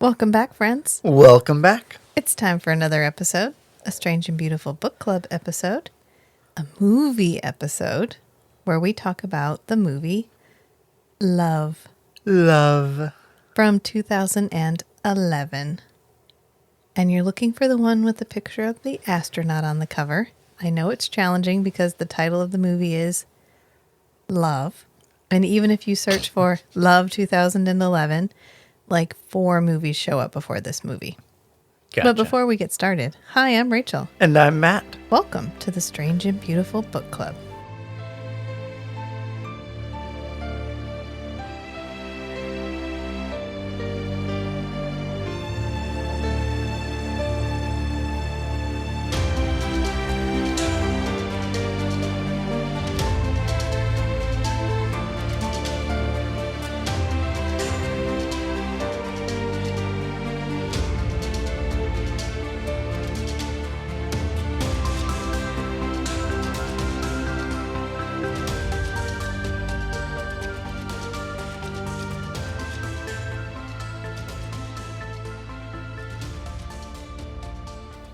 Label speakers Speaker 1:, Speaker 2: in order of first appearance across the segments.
Speaker 1: Welcome back, friends.
Speaker 2: Welcome back.
Speaker 1: It's time for another episode, a Strange and Beautiful Book Club episode, a movie episode, where we talk about the movie Love from 2011. And you're looking for the one with the picture of the astronaut on the cover. I know it's challenging because the title of the movie is Love. And even if you search for Love 2011, like 4 movies show up before this movie.
Speaker 2: Gotcha.
Speaker 1: But before we get started, hi, I'm Rachel.
Speaker 2: And I'm Matt.
Speaker 1: Welcome to the Strange and Beautiful Book Club.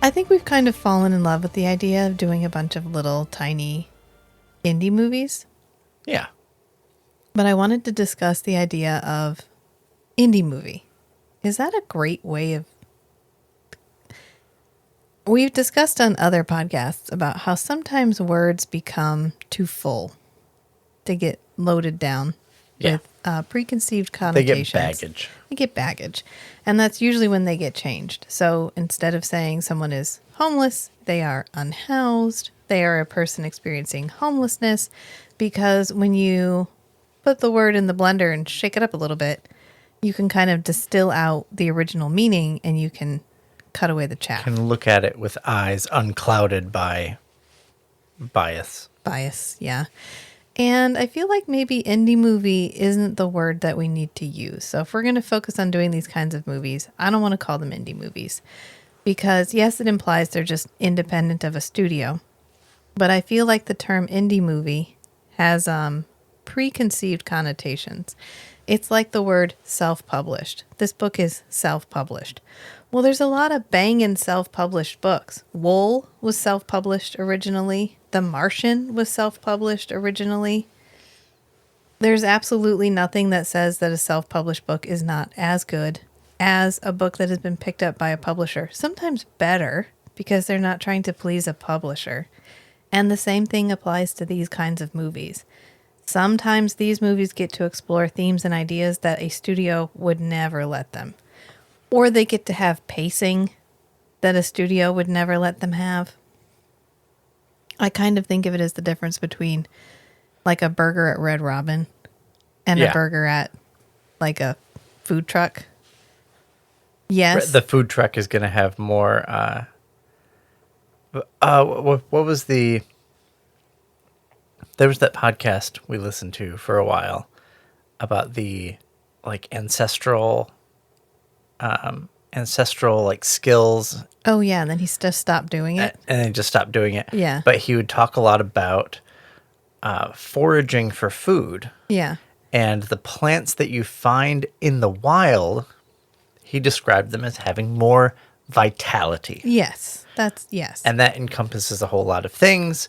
Speaker 1: I think we've kind of fallen in love with the idea of doing a bunch of little tiny indie movies.
Speaker 2: Yeah.
Speaker 1: But I wanted to discuss the idea of indie movie. Is that a great way of... We've discussed on other podcasts about how sometimes words become too full. They get loaded down with preconceived connotations.
Speaker 2: They get baggage.
Speaker 1: They get baggage. And that's usually when they get changed. So instead of saying someone is homeless, they are unhoused. They are a person experiencing homelessness. Because when you put the word in the blender and shake it up a little bit, you can kind of distill out the original meaning and you can cut away the chaff.
Speaker 2: You can look at it with eyes unclouded by bias.
Speaker 1: Bias, yeah. And I feel like maybe indie movie isn't the word that we need to use. So if we're going to focus on doing these kinds of movies, I don't want to call them indie movies. Because yes, it implies they're just independent of a studio. But I feel like the term indie movie has preconceived connotations. It's like the word self-published. This book is self-published. Well, there's a lot of banging self-published books. Wool was self-published originally. The Martian was self-published originally. There's absolutely nothing that says that a self-published book is not as good as a book that has been picked up by a publisher. Sometimes better, because they're not trying to please a publisher. And the same thing applies to these kinds of movies. Sometimes these movies get to explore themes and ideas that a studio would never let them. Or they get to have pacing that a studio would never let them have. I kind of think of it as the difference between like a burger at Red Robin and a burger at like a food truck. Yes.
Speaker 2: The food truck is going to have more... what was the... There was that podcast we listened to for a while about the like ancestral like skills.
Speaker 1: Oh yeah, and then he just stopped doing it.
Speaker 2: And then he just stopped doing it.
Speaker 1: Yeah.
Speaker 2: But he would talk a lot about foraging for food.
Speaker 1: Yeah.
Speaker 2: And the plants that you find in the wild, he described them as having more vitality.
Speaker 1: Yes. Yes.
Speaker 2: And that encompasses a whole lot of things,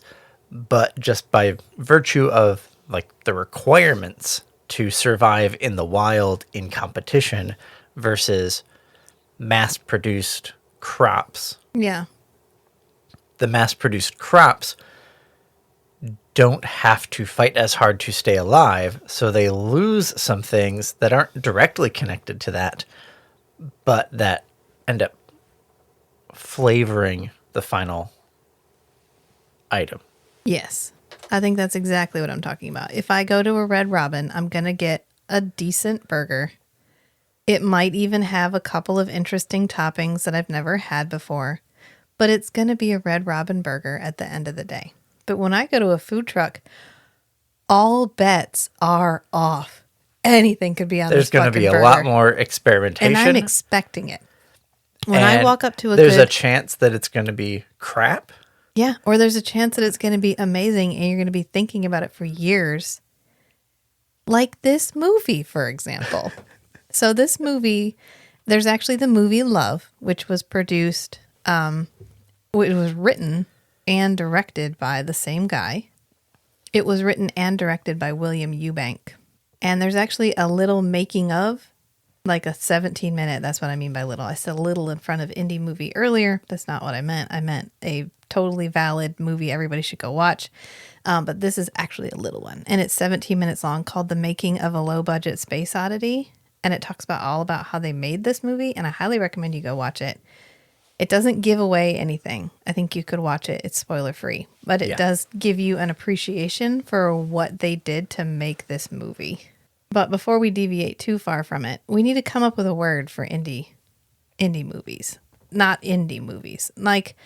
Speaker 2: but just by virtue of like the requirements to survive in the wild in competition versus mass-produced crops.
Speaker 1: Yeah.
Speaker 2: The mass-produced crops don't have to fight as hard to stay alive, so they lose some things that aren't directly connected to that, but that end up flavoring the final item.
Speaker 1: Yes. I think that's exactly what I'm talking about. If I go to a Red Robin, I'm going to get a decent burger. It might even have a couple of interesting toppings that I've never had before, but it's going to be a Red Robin burger at the end of the day. But when I go to a food truck, all bets are off. Anything could be on this fucking burger.
Speaker 2: There's going to be a lot more experimentation.
Speaker 1: And I'm expecting it. When I walk up to
Speaker 2: there's a chance that it's going to be crap.
Speaker 1: Yeah, or there's a chance that it's going to be amazing and you're going to be thinking about it for years. Like this movie, for example. So this movie There's actually the movie Love, which was produced, it was written and directed by the same guy. It was written and directed by William Eubank. And there's actually a little making of, like a 17-minute. That's what I mean by little. I said little in front of indie movie earlier. That's not what I meant. I meant a totally valid movie everybody should go watch. But this is actually a little one. And it's 17 minutes long, called The Making of a Low-Budget Space Oddity. And it talks all about how they made this movie. And I highly recommend you go watch it. It doesn't give away anything. I think you could watch it. It's spoiler free. But it does give you an appreciation for what they did to make this movie. But before we deviate too far from it, we need to come up with a word for indie movies. Not indie movies. Like,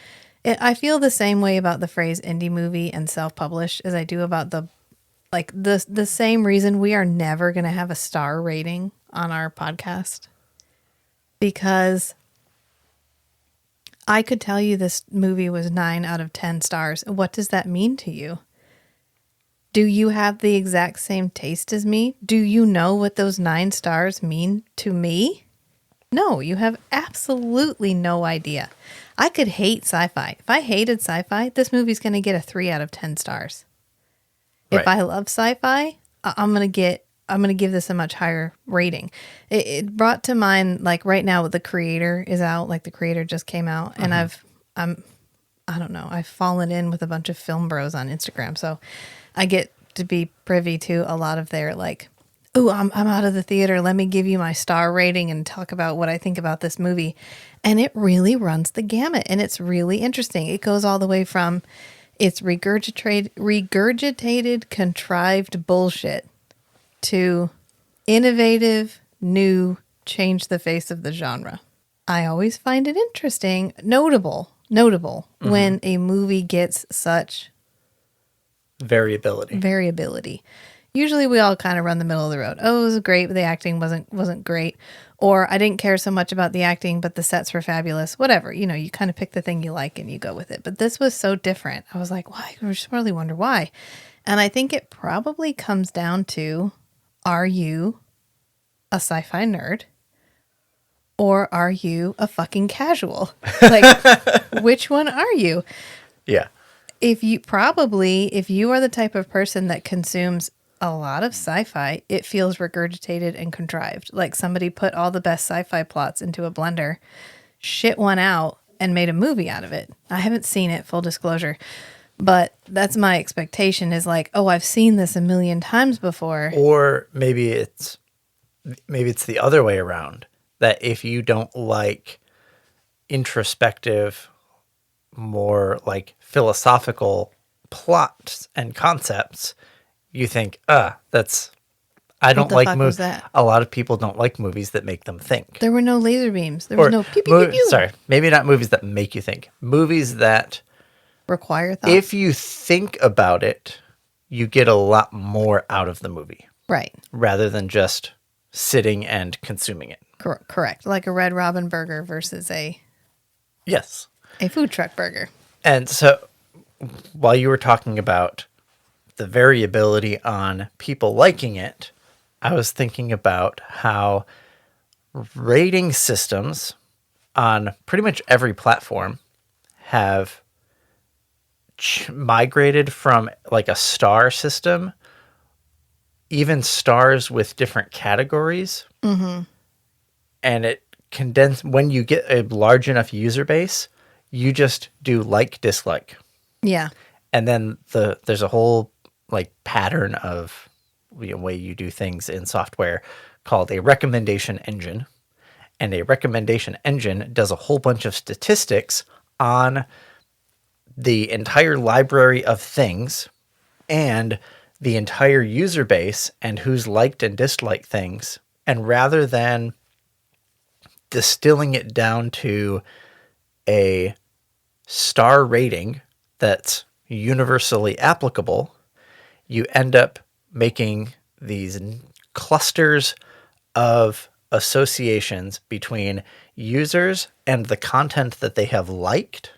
Speaker 1: I feel the same way about the phrase indie movie and self-published as I do about the same reason we are never going to have a star rating on our podcast. Because I could tell you this movie was 9 out of 10 stars. What does that mean to you? Do you have the exact same taste as me? Do you know what those 9 stars mean to me? No, you have absolutely no idea. I could hate sci-fi. If I hated sci-fi, this movie's going to get a 3 out of 10 stars. Right. If I love sci-fi, I'm going to give this a much higher rating. It brought to mind, like right now The Creator is out, like The Creator just came out, and I've fallen in with a bunch of film bros on Instagram, so I get to be privy to a lot of their like, ooh, I'm out of the theater, let me give you my star rating and talk about what I think about this movie. And it really runs the gamut, and it's really interesting. It goes all the way from it's regurgitated, contrived bullshit to innovative, new, change the face of the genre. I always find it interesting, notable when a movie gets such variability. Usually we all kind of run the middle of the road. Oh, it was great, but the acting wasn't great. Or I didn't care so much about the acting, but the sets were fabulous. Whatever, you kind of pick the thing you like and you go with it. But this was so different. I was like, why? I just really wonder why. And I think it probably comes down to, are you a sci-fi nerd? Or are you a fucking casual? Like, which one are you?
Speaker 2: Yeah.
Speaker 1: If you are the type of person that consumes a lot of sci-fi, it feels regurgitated and contrived. Like somebody put all the best sci-fi plots into a blender, shit one out, and made a movie out of it. I haven't seen it, full disclosure. But that's my expectation is like, oh, I've seen this a million times before.
Speaker 2: Or maybe it's the other way around. That if you don't like introspective, more like philosophical plots and concepts, you think, I don't like movies. A lot of people don't like movies that make them think.
Speaker 1: There were no laser beams. There was no pew, pew, pew, pew.
Speaker 2: Sorry, maybe not movies that make you think. Movies that
Speaker 1: require thought.
Speaker 2: If you think about it, you get a lot more out of the movie.
Speaker 1: Right.
Speaker 2: Rather than just sitting and consuming it.
Speaker 1: Correct. Like a Red Robin burger versus a food truck burger.
Speaker 2: And so while you were talking about the variability on people liking it, I was thinking about how rating systems on pretty much every platform have migrated from like a star system, even stars with different categories. Mm-hmm. And it when you get a large enough user base, you just do like, dislike.
Speaker 1: Yeah.
Speaker 2: And then there's a whole like pattern of way you do things in software called a recommendation engine. And a recommendation engine does a whole bunch of statistics on the entire library of things and the entire user base and who's liked and disliked things. And rather than distilling it down to a star rating that's universally applicable, you end up making these clusters of associations between users and the content that they have liked,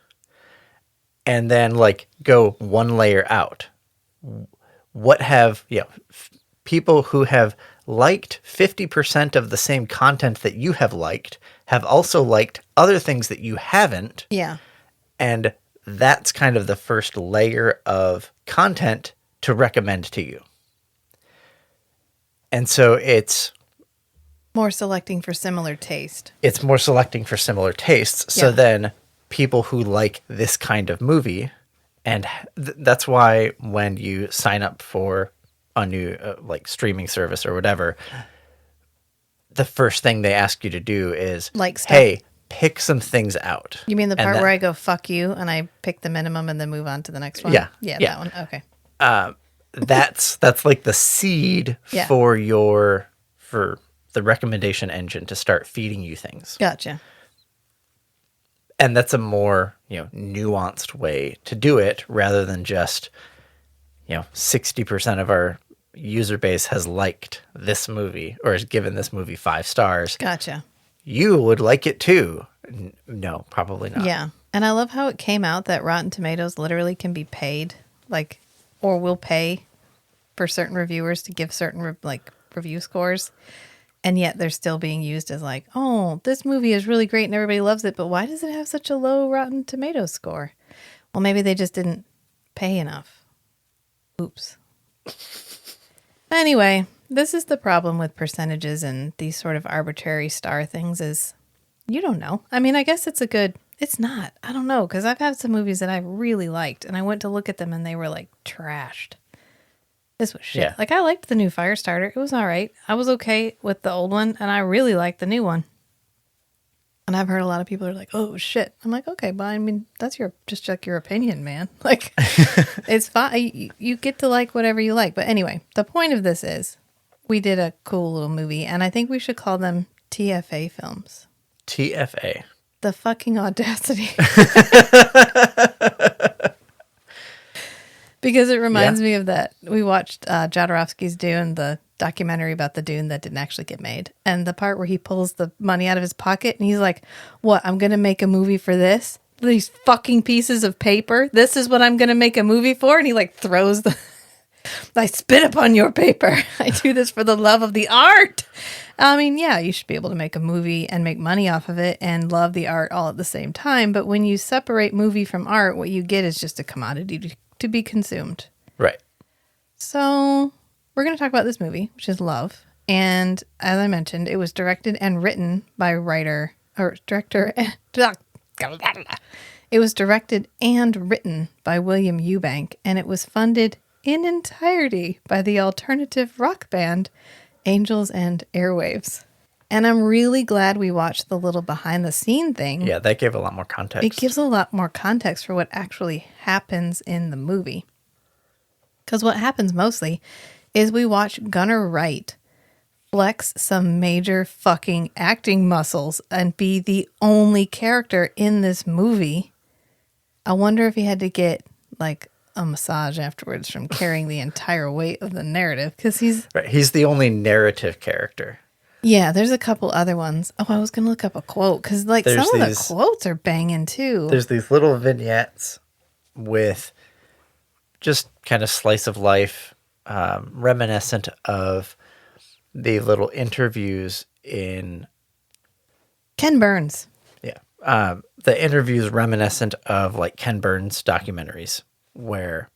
Speaker 2: and then like go one layer out. What have people who have liked 50% of the same content that you have liked have also liked other things that you haven't.
Speaker 1: Yeah.
Speaker 2: And that's kind of the first layer of content to recommend to you. And so
Speaker 1: More selecting for similar taste.
Speaker 2: it's more selecting for similar tastes. So
Speaker 1: Yeah.
Speaker 2: then people who like this kind of movie, and that's why when you sign up for a new like streaming service or whatever, the first thing they ask you to do is,
Speaker 1: Like stuff.
Speaker 2: hey, pick some things out.
Speaker 1: You mean the
Speaker 2: And
Speaker 1: part
Speaker 2: that-
Speaker 1: where I go, fuck you, and I pick the minimum and then move on to the next one?
Speaker 2: Yeah.
Speaker 1: Yeah,
Speaker 2: Yeah.
Speaker 1: that one. Okay.
Speaker 2: that's like the seed
Speaker 1: Yeah.
Speaker 2: for the recommendation engine to start feeding you things.
Speaker 1: Gotcha.
Speaker 2: And that's a more, nuanced way to do it rather than just, 60% of our user base has liked this movie or has given this movie 5 stars.
Speaker 1: Gotcha.
Speaker 2: You would like it too. No, probably not.
Speaker 1: Yeah. And I love how it came out that Rotten Tomatoes literally can be paid, or will pay for certain reviewers to give certain review scores. And yet they're still being used as oh, this movie is really great and everybody loves it, but why does it have such a low Rotten Tomatoes score? Well, maybe they just didn't pay enough. Oops. Anyway, this is the problem with percentages and these sort of arbitrary star things is you don't know. I mean, I guess it's not. I don't know, because I've had some movies that I really liked and I went to look at them and they were trashed. This was shit.
Speaker 2: Yeah.
Speaker 1: I liked the new Firestarter. It was all right. I was okay with the old one, and I really liked the new one. And I've heard a lot of people are like, "Oh shit!" I'm like, "Okay, but I mean, that's just your opinion, man. It's fine. You get to like whatever you like." But anyway, the point of this is, we did a cool little movie, and I think we should call them TFA films.
Speaker 2: TFA.
Speaker 1: The fucking audacity. Because it reminds me of that. We watched Jodorowsky's Dune, the documentary about the Dune that didn't actually get made. And the part where he pulls the money out of his pocket and he's like, what, I'm going to make a movie for this? These fucking pieces of paper? This is what I'm going to make a movie for? And he throws I spit upon your paper. I do this for the love of the art. I mean, yeah, you should be able to make a movie and make money off of it and love the art all at the same time. But when you separate movie from art, what you get is just a commodity to be consumed.
Speaker 2: Right.
Speaker 1: So we're going to talk about this movie, which is Love. And as I mentioned, it was directed and written by director. It was directed and written by William Eubank, and it was funded in entirety by the alternative rock band Angels and Airwaves. And I'm really glad we watched the little behind the scene thing.
Speaker 2: Yeah, that gave a lot more context.
Speaker 1: It gives a lot more context for what actually happens in the movie. Because what happens mostly is we watch Gunnar Wright flex some major fucking acting muscles and be the only character in this movie. I wonder if he had to get a massage afterwards from carrying the entire weight of the narrative, because he's
Speaker 2: the only narrative character.
Speaker 1: Yeah, there's a couple other ones. Oh, I was going to look up a quote because some of the quotes are banging too.
Speaker 2: There's these little vignettes with just kind of slice of life, reminiscent of the little interviews in
Speaker 1: Ken Burns.
Speaker 2: Yeah. The interviews reminiscent of Ken Burns documentaries where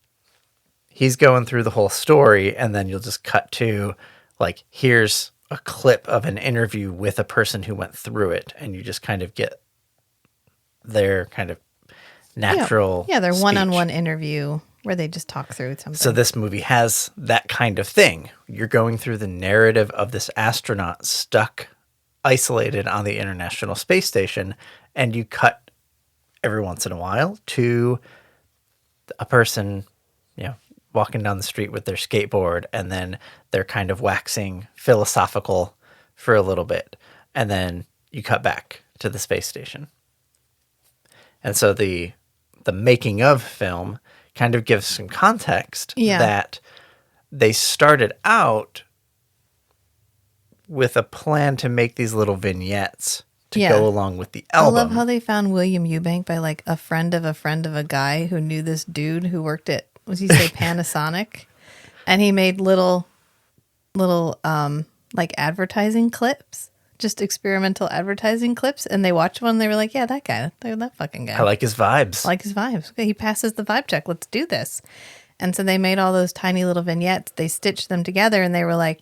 Speaker 2: he's going through the whole story and then you'll just cut to here's a clip of an interview with a person who went through it, and you just kind of get their kind of natural
Speaker 1: their
Speaker 2: speech.
Speaker 1: one-on-one interview where they just talk through something.
Speaker 2: So this movie has that kind of thing. You're going through the narrative of this astronaut stuck isolated on the International Space Station, and you cut every once in a while to a person, walking down the street with their skateboard, and then they're kind of waxing philosophical for a little bit, and then you cut back to the space station. And so the making of film kind of gives some context that they started out with a plan to make these little vignettes to go along with the album.
Speaker 1: I love how they found William Eubank by a friend of a guy who knew this dude who worked at, was he say Panasonic? And he made little advertising clips just experimental advertising clips, and they watched one and they were like, yeah, that guy, that fucking guy.
Speaker 2: I like his vibes.
Speaker 1: I like his vibes. Okay, he passes the vibe check. Let's do this. And so they made all those tiny little vignettes. They stitched them together and they were like,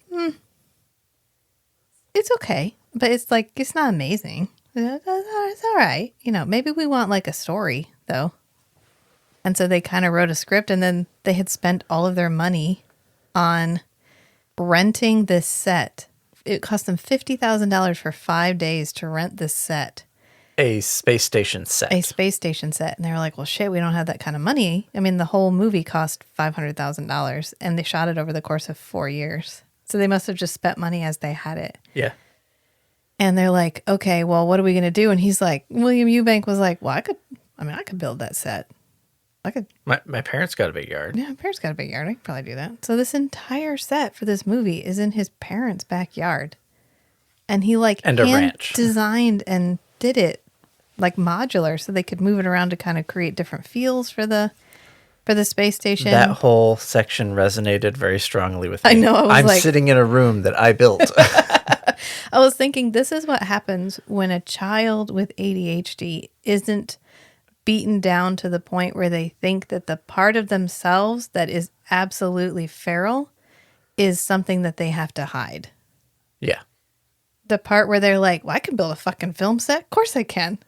Speaker 1: it's okay. But it's like, it's not amazing. It's all right. You know, maybe we want like a story though. And so they kind of wrote a script, and then they had spent all of their money on renting this set. It cost them $50,000 for 5 days to rent this set.
Speaker 2: A space station set.
Speaker 1: A space station set. And they were like, well, shit, we don't have that kind of money. I mean, the whole movie cost $500,000, and they shot it over the course of 4 years. So they must have just spent money as they had it.
Speaker 2: Yeah.
Speaker 1: And they're like, okay, well, what are we going to do? And he's like, William Eubank was like, well, I could build that set. I could.
Speaker 2: My parents got a big yard.
Speaker 1: Yeah, my parents got a big yard. I could probably do that. So this entire set for this movie is in his parents' backyard. And he
Speaker 2: And a ranch.
Speaker 1: designed and did it like modular so they could move it around to kind of create different feels for the space station.
Speaker 2: That whole section resonated very strongly with me.
Speaker 1: I know.
Speaker 2: I'm sitting in a room that I built.
Speaker 1: I was thinking, this is what happens when a child with ADHD isn't beaten down to the point where they think that the part of themselves that is absolutely feral is something that they have to hide.
Speaker 2: Yeah.
Speaker 1: The part where they're like, well, I can build a fucking film set. Of course I can.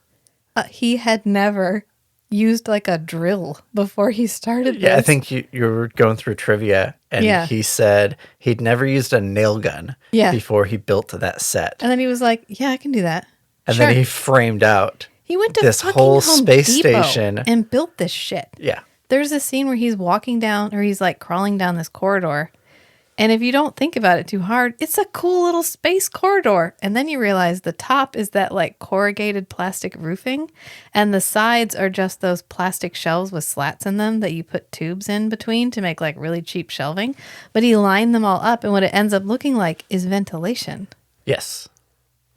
Speaker 1: He had never used like a drill before he started this.
Speaker 2: Yeah, I think you were going through trivia, and he said he'd never used a nail gun before he built that set.
Speaker 1: And then he was like, yeah, I can do that.
Speaker 2: And then he framed out
Speaker 1: he went to
Speaker 2: this
Speaker 1: fucking
Speaker 2: whole
Speaker 1: Home
Speaker 2: space
Speaker 1: Depot
Speaker 2: station
Speaker 1: and built this shit.
Speaker 2: Yeah.
Speaker 1: There's a scene where he's walking down, or he's like crawling down this corridor. And if you don't think about it too hard, it's a cool little space corridor. And then you realize the top is that like corrugated plastic roofing, and the sides are just those plastic shelves with slats in them that you put tubes in between to make like really cheap shelving. But he lined them all up, and what it ends up looking like is ventilation.
Speaker 2: Yes.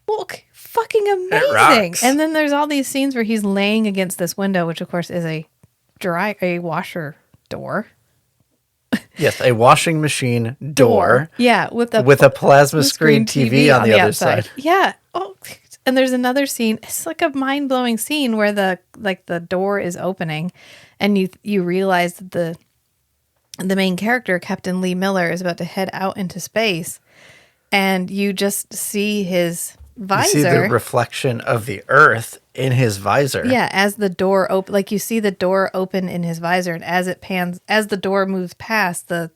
Speaker 1: Look, fucking amazing.
Speaker 2: It rocks.
Speaker 1: And then there's all these scenes where he's laying against this window, which of course is a washer door.
Speaker 2: Yes, a washing machine door.
Speaker 1: Yeah, with
Speaker 2: a plasma screen TV on the other side.
Speaker 1: Yeah. Oh, and there's another scene. It's like a mind-blowing scene where the door is opening, and you realize that the main character, Captain Lee Miller, is about to head out into space, and you just see his visor.
Speaker 2: You see the reflection of the Earth in his visor.
Speaker 1: Yeah, as the door open, like you see the door open in his visor, and as the door moves past, the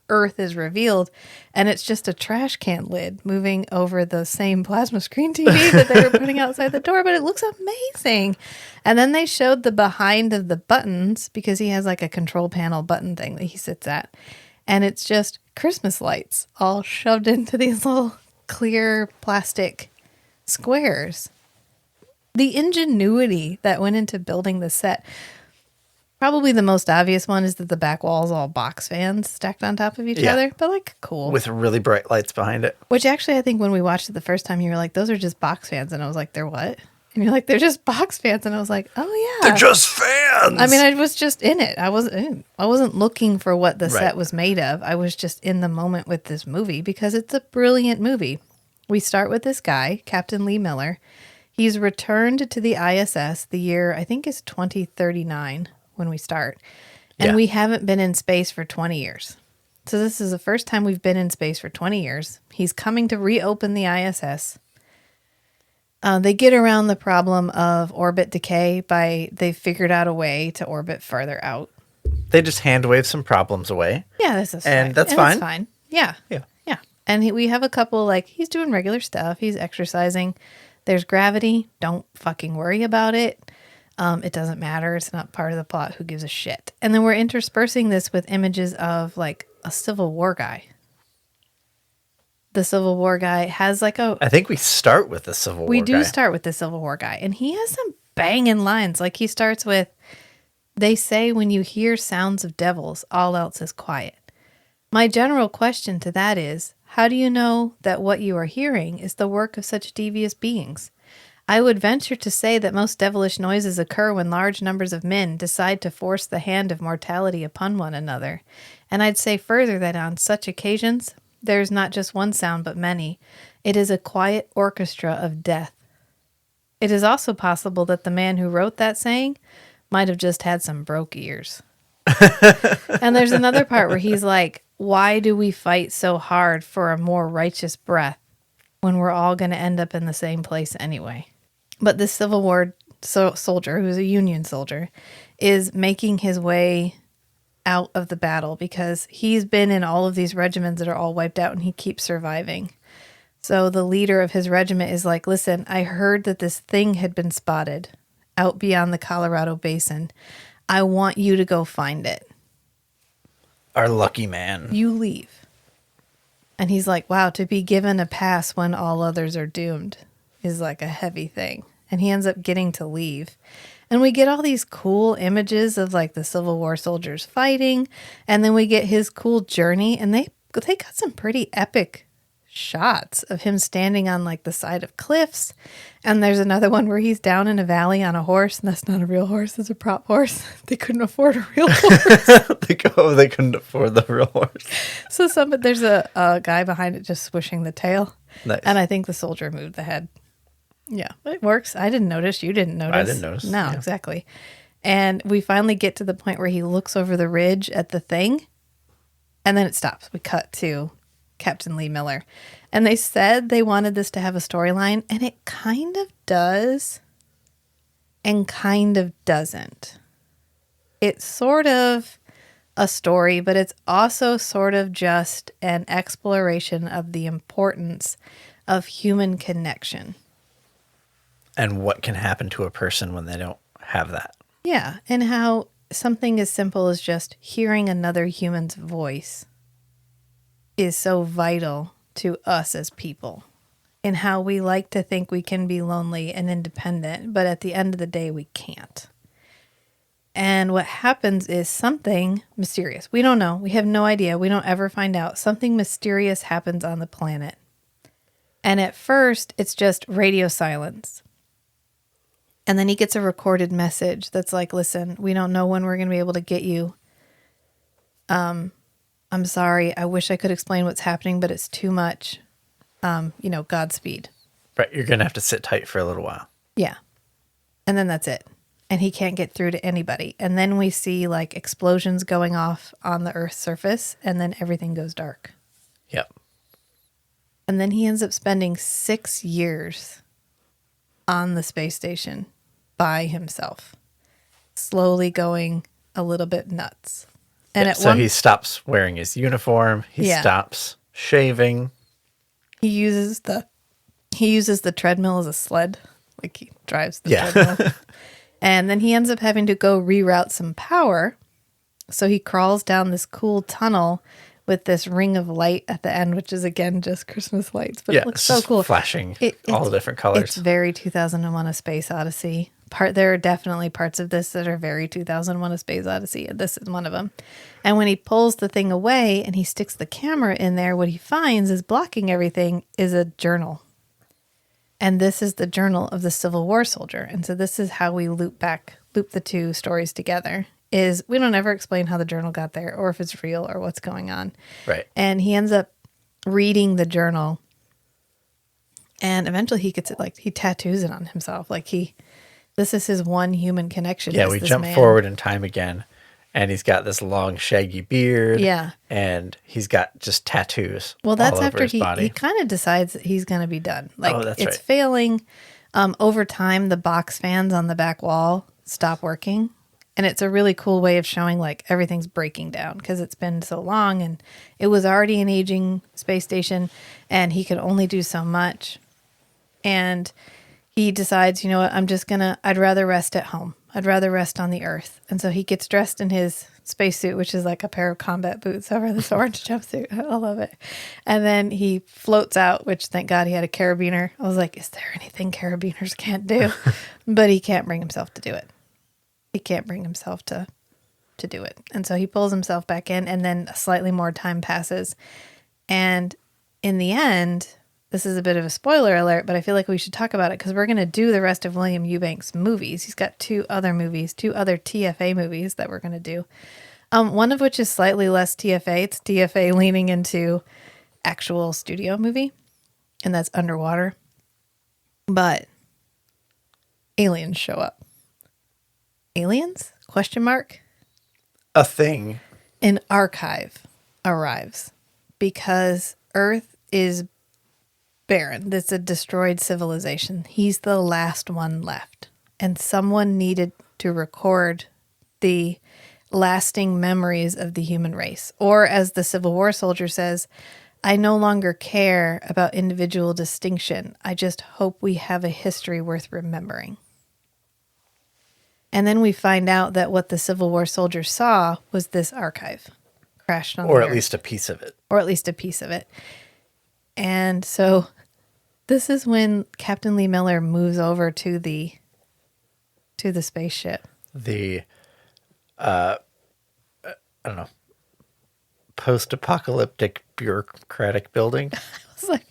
Speaker 1: Earth is revealed, and it's just a trash can lid moving over the same plasma screen TV that they were putting outside the door, but it looks amazing. And then they showed the behind of the buttons, because he has like a control panel button thing that he sits at, and it's just Christmas lights all shoved into these little clear plastic squares. The ingenuity that went into building the set. Probably the most obvious one is that the back wall is all box fans stacked on top of each other, but like cool.
Speaker 2: With really bright lights behind it.
Speaker 1: Which actually, I think when we watched it the first time, you were like, those are just box fans. And I was like, they're what? And you're like, they're just box fans. And I was like, oh yeah.
Speaker 2: They're just fans.
Speaker 1: I mean, I was just in it. I wasn't looking for what the set was made of. I was just in the moment with this movie because it's a brilliant movie. We start with this guy, Captain Lee Miller. He's returned to the ISS. The year, I think, is 2039 when we start. And we haven't been in space for 20 years. So this is the first time we've been in space for 20 years. He's coming to reopen the ISS. They get around the problem of orbit decay they figured out a way to orbit farther out.
Speaker 2: They just hand wave some problems away.
Speaker 1: Yeah, this is
Speaker 2: and
Speaker 1: fine.
Speaker 2: That's
Speaker 1: and
Speaker 2: fine.
Speaker 1: That's fine. Yeah.
Speaker 2: Yeah.
Speaker 1: Yeah. And we have a couple, like, he's doing regular stuff. He's exercising. There's gravity. Don't fucking worry about it. It doesn't matter. It's not part of the plot. Who gives a shit? And then we're interspersing this with images of, like, a Civil War guy. The Civil War guy has, like,
Speaker 2: I think we start with the Civil War guy.
Speaker 1: We do start with the Civil War guy. And he has some banging lines. Like, he starts with, they say when you hear sounds of devils, all else is quiet. My general question to that is, how do you know that what you are hearing is the work of such devious beings? I would venture to say that most devilish noises occur when large numbers of men decide to force the hand of mortality upon one another. And I'd say further that on such occasions, there is not just one sound but many. It is a quiet orchestra of death. It is also possible that the man who wrote that saying might have just had some broke ears. And there's another part where he's like, why do we fight so hard for a more righteous breath when we're all going to end up in the same place anyway? But this Civil War soldier, who's a Union soldier, is making his way out of the battle because he's been in all of these regiments that are all wiped out and he keeps surviving. So the leader of his regiment is like, listen, I heard that this thing had been spotted out beyond the Colorado Basin. I want you to go find it.
Speaker 2: Our lucky man.
Speaker 1: You leave. And he's like, wow, to be given a pass when all others are doomed is like a heavy thing. And he ends up getting to leave. And we get all these cool images of like the Civil War soldiers fighting. And then we get his cool journey. And they got some pretty epic shots of him standing on like the side of cliffs. And there's another one where he's down in a valley on a horse, and that's not a real horse, it's a prop horse. They couldn't afford a real horse.
Speaker 2: They couldn't afford the real horse.
Speaker 1: So there's a guy behind it just swishing the tail.
Speaker 2: Nice.
Speaker 1: And I think the soldier moved the head. Yeah, it works. I didn't notice. You didn't notice.
Speaker 2: I didn't notice.
Speaker 1: No,
Speaker 2: yeah.
Speaker 1: Exactly. And we finally get to the point where he looks over the ridge at the thing, and then it stops. We cut to Captain Lee Miller. And they said they wanted this to have a storyline, and it kind of does and kind of doesn't. It's sort of a story, but it's also sort of just an exploration of the importance of human connection.
Speaker 2: And what can happen to a person when they don't have that.
Speaker 1: Yeah, and how something as simple as just hearing another human's voice is so vital to us as people, and how we like to think we can be lonely and independent, but at the end of the day, we can't. And what happens is something mysterious. We don't know. We have no idea. We don't ever find out. Something mysterious happens on the planet. And at first, it's just radio silence. And then he gets a recorded message that's like, listen, we don't know when we're going to be able to get you. I'm sorry. I wish I could explain what's happening, but it's too much. Godspeed.
Speaker 2: Right. You're going to have to sit tight for a little while.
Speaker 1: Yeah. And then that's it. And he can't get through to anybody. And then we see like explosions going off on the Earth's surface, and then everything goes dark.
Speaker 2: Yep.
Speaker 1: And then he ends up spending 6 years on the space station by himself, slowly going a little bit nuts. And
Speaker 2: so he stops wearing his uniform. He stops shaving.
Speaker 1: He uses the treadmill as a sled, like he drives the treadmill. And then he ends up having to go reroute some power. So he crawls down this cool tunnel with this ring of light at the end, which is again just Christmas lights, but it looks so cool,
Speaker 2: flashing all the different colors.
Speaker 1: It's very 2001: A Space Odyssey. There are definitely parts of this that are very 2001: A Space Odyssey, and this is one of them. And when he pulls the thing away and he sticks the camera in there, what he finds is blocking everything is a journal. And this is the journal of the Civil War soldier. And so this is how we loop the two stories together. Is we don't ever explain how the journal got there or if it's real or what's going on.
Speaker 2: Right.
Speaker 1: And he ends up reading the journal, and eventually he gets it, like he tattoos it on himself. Like this is his one human connection.
Speaker 2: Yeah, we jump forward in time again, and he's got this long shaggy beard.
Speaker 1: Yeah.
Speaker 2: And he's got just tattoos.
Speaker 1: Well, that's
Speaker 2: all
Speaker 1: after
Speaker 2: over his body.
Speaker 1: he kind of decides that he's going to be done. Like
Speaker 2: that's
Speaker 1: it's
Speaker 2: right.
Speaker 1: failing. Over time, the box fans on the back wall stop working. And it's a really cool way of showing like everything's breaking down because it's been so long, and it was already an aging space station, and he could only do so much. And he decides, you know what, I'd rather rest at home. I'd rather rest on the Earth. And so he gets dressed in his spacesuit, which is like a pair of combat boots over this orange jumpsuit. I love it. And then he floats out, which thank God he had a carabiner. I was like, is there anything carabiners can't do? But he can't bring himself to do it. He can't bring himself to do it. And so he pulls himself back in, and then slightly more time passes. And in the end, this is a bit of a spoiler alert, but I feel like we should talk about it because we're going to do the rest of William Eubanks' movies. He's got two other TFA movies that we're going to do. One of which is slightly less TFA. It's TFA leaning into actual studio movie. and that's underwater. But aliens show up. Aliens? Question mark.
Speaker 2: A thing.
Speaker 1: An archive arrives because Earth is barren. It's a destroyed civilization. He's the last one left. And someone needed to record the lasting memories of the human race. Or as the Civil War soldier says, I no longer care about individual distinction. I just hope we have a history worth remembering. And then we find out that what the Civil War soldier saw was this archive crashed on
Speaker 2: Or
Speaker 1: the
Speaker 2: at
Speaker 1: Earth.
Speaker 2: least a piece of it.
Speaker 1: Or at least a piece of it. And so this is when Captain Lee Miller moves over to the spaceship.
Speaker 2: The, I don't know, post-apocalyptic bureaucratic building.
Speaker 1: I was like,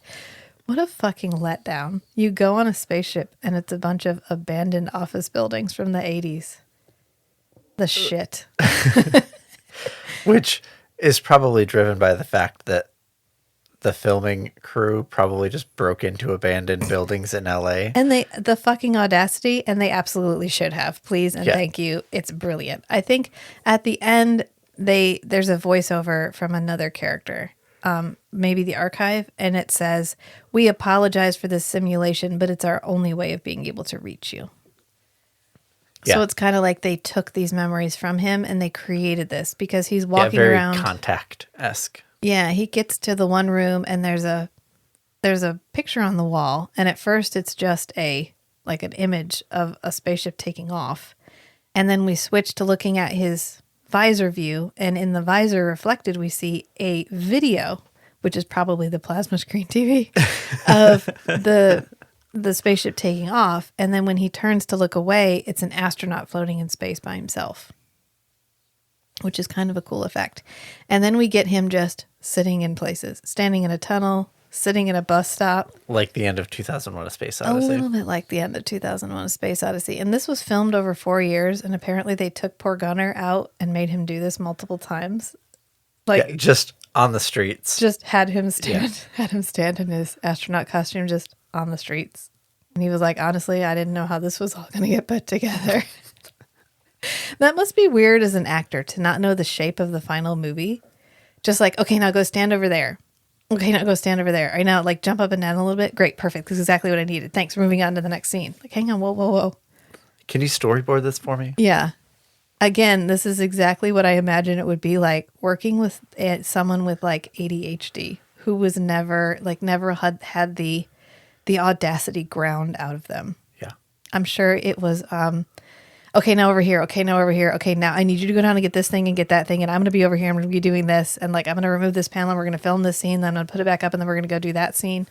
Speaker 1: what a fucking letdown. You go on a spaceship and it's a bunch of abandoned office buildings from the 80s. The shit.
Speaker 2: Which is probably driven by the fact that the filming crew probably just broke into abandoned buildings in LA.
Speaker 1: And the fucking audacity, and they absolutely should have. Please and thank you. It's brilliant. I think at the end there's a voiceover from another character, maybe the archive, and it says, "We apologize for this simulation, but it's our only way of being able to reach you."
Speaker 2: Yeah.
Speaker 1: So it's kind of like they took these memories from him and they created this because he's walking
Speaker 2: very
Speaker 1: around.
Speaker 2: Contact-esque.
Speaker 1: Yeah, he gets to the one room and there's a picture on the wall, and at first it's just an image of a spaceship taking off. And then we switch to looking at his visor view, and in the visor reflected we see a video, which is probably the plasma screen TV of the spaceship taking off. And then when he turns to look away, it's an astronaut floating in space by himself, which is kind of a cool effect. And then we get him just sitting in places, standing in a tunnel, sitting in a bus stop.
Speaker 2: Like the end of 2001: A Space Odyssey.
Speaker 1: A little bit like the end of 2001: A Space Odyssey. And this was filmed over 4 years, and apparently they took poor Gunnar out and made him do this multiple times.
Speaker 2: Just on the streets.
Speaker 1: Just had him stand in his astronaut costume just on the streets. And he was like, honestly, I didn't know how this was all going to get put together. That must be weird as an actor to not know the shape of the final movie. Just like, okay, now go stand over there. Okay, now go stand over there. All right, now jump up and down a little bit. Great, perfect. This is exactly what I needed. Thanks. We're moving on to the next scene. Like, hang on, whoa.
Speaker 2: Can you storyboard this for me?
Speaker 1: Yeah. Again, this is exactly what I imagine it would be like working with someone with ADHD who was never had the audacity ground out of them.
Speaker 2: Yeah.
Speaker 1: I'm sure it was, okay, now over here. Okay, now over here. Okay, now I need you to go down and get this thing and get that thing. And I'm going to be over here. I'm going to be doing this. And I'm going to remove this panel. And we're going to film this scene. Then I'm going to put it back up. And then we're going to go do that scene.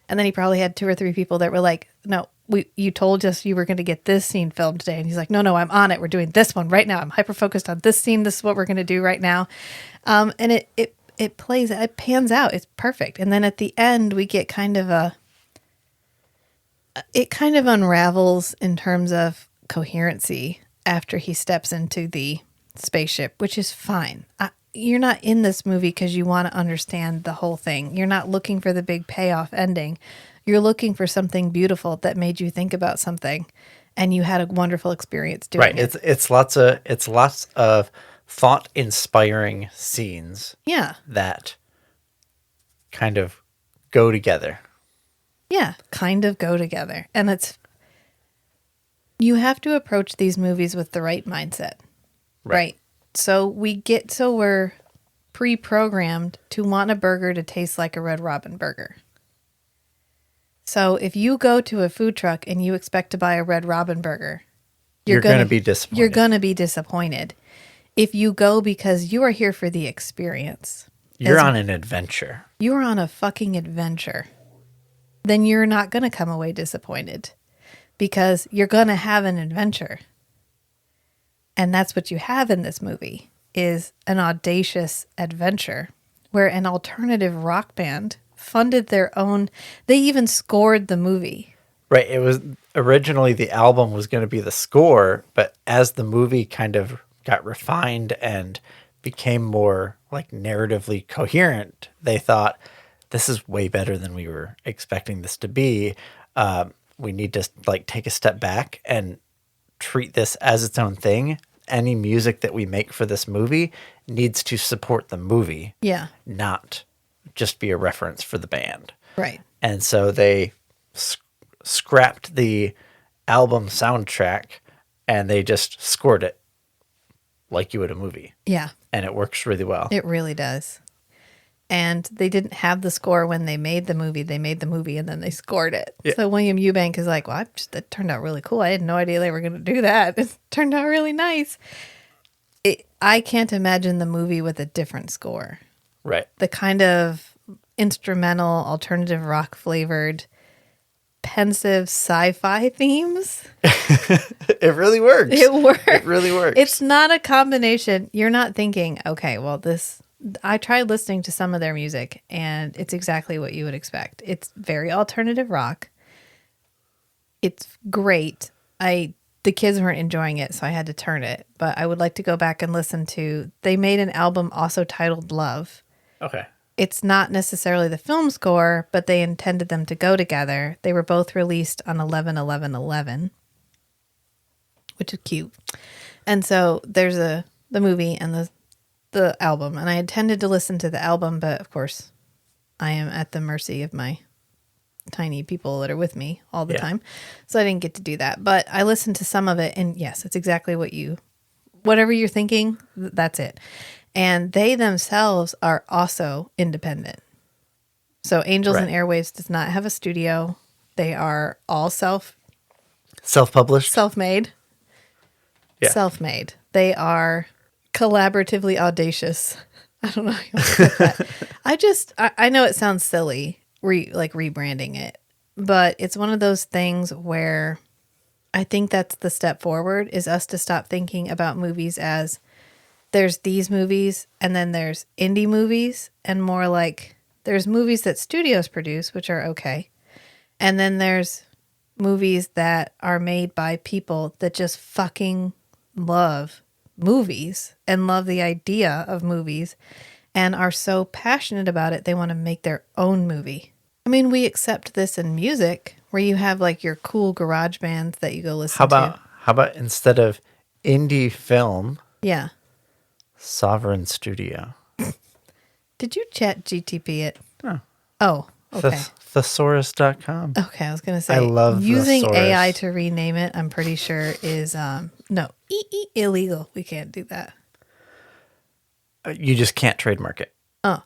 Speaker 1: And then he probably had 2 or 3 people that were like, no, you told us you were going to get this scene filmed today. And he's like, no, I'm on it. We're doing this one right now. I'm hyper-focused on this scene. This is what we're going to do right now. And it pans out. It's perfect. And then at the end, we get it kind of unravels in terms of coherency after he steps into the spaceship, which is fine. You're not in this movie because you want to understand the whole thing. You're not looking for the big payoff ending. You're looking for something beautiful that made you think about something, and you had a wonderful experience doing it.
Speaker 2: It's lots of thought-inspiring scenes.
Speaker 1: Yeah.
Speaker 2: That kind of go together.
Speaker 1: Yeah, kind of go together. And you have to approach these movies with the right mindset. Right. So we're pre-programmed to want a burger to taste like a Red Robin burger. So if you go to a food truck and you expect to buy a Red Robin burger, you're going to be disappointed. You're going to be disappointed. If you go because you are here for the experience.
Speaker 2: You're on an adventure.
Speaker 1: You're on a fucking adventure. Then you're not going to come away disappointed because you're going to have an adventure. And that's what you have in this movie is an audacious adventure where an alternative rock band funded their own. They even scored the movie.
Speaker 2: Right. It was originally the album was going to be the score, but as the movie kind of got refined and became more narratively coherent, they thought, this is way better than we were expecting this to be. We need to like take a step back and treat this as its own thing. Any music that we make for this movie needs to support the movie,
Speaker 1: Yeah.
Speaker 2: not just be a reference for the band.
Speaker 1: Right.
Speaker 2: And so they scrapped the album soundtrack and they just scored it like you would a movie.
Speaker 1: Yeah.
Speaker 2: And it works really well.
Speaker 1: It really does. And they didn't have the score when they made the movie. They made the movie and then they scored it.
Speaker 2: Yeah.
Speaker 1: So William Eubank is like, well, that turned out really cool. I had no idea they were going to do that. It turned out really nice. I can't imagine the movie with a different score.
Speaker 2: Right.
Speaker 1: The kind of instrumental, alternative rock flavored, pensive sci-fi themes.
Speaker 2: It really works.
Speaker 1: It works.
Speaker 2: It really works.
Speaker 1: It's not a combination. You're not thinking, okay, well, I tried listening to some of their music and it's exactly what you would expect. It's very alternative rock. It's great. The kids weren't enjoying it, so I had to turn it. But I would like to go back and listen to, they made an album also titled Love.
Speaker 2: Okay.
Speaker 1: It's not necessarily the film score, but they intended them to go together. They were both released on 11/11/11, which is cute. And so there's the movie and the album, and I intended to listen to the album, but of course I am at the mercy of my tiny people that are with me all the time. So I didn't get to do that, but I listened to some of it, and yes, it's exactly whatever you're thinking, that's it. And they themselves are also independent. So Angels and Airwaves does not have a studio. They are all
Speaker 2: Self-published.
Speaker 1: self-made.
Speaker 2: Yeah.
Speaker 1: Self-made. They are collaboratively audacious. I don't know how you want to put that. I know it sounds silly, rebranding it, but it's one of those things where I think that's the step forward, is us to stop thinking about movies as there's these movies and then there's indie movies, and more like there's movies that studios produce, which are okay. And then there's movies that are made by people that just fucking love movies and love the idea of movies and are so passionate about it, they want to make their own movie. I mean, we accept this in music where you have like your cool garage bands that you go listen to.
Speaker 2: How about instead of indie film,
Speaker 1: Yeah.
Speaker 2: Sovereign Studio?
Speaker 1: Did you chat GTP it?
Speaker 2: No.
Speaker 1: Oh, okay.
Speaker 2: Thesaurus.com.
Speaker 1: Okay, I was going to say,
Speaker 2: I love
Speaker 1: using
Speaker 2: Thesaurus.
Speaker 1: AI to rename it, I'm pretty sure is, illegal. We can't do that.
Speaker 2: You just can't trademark it.
Speaker 1: Oh,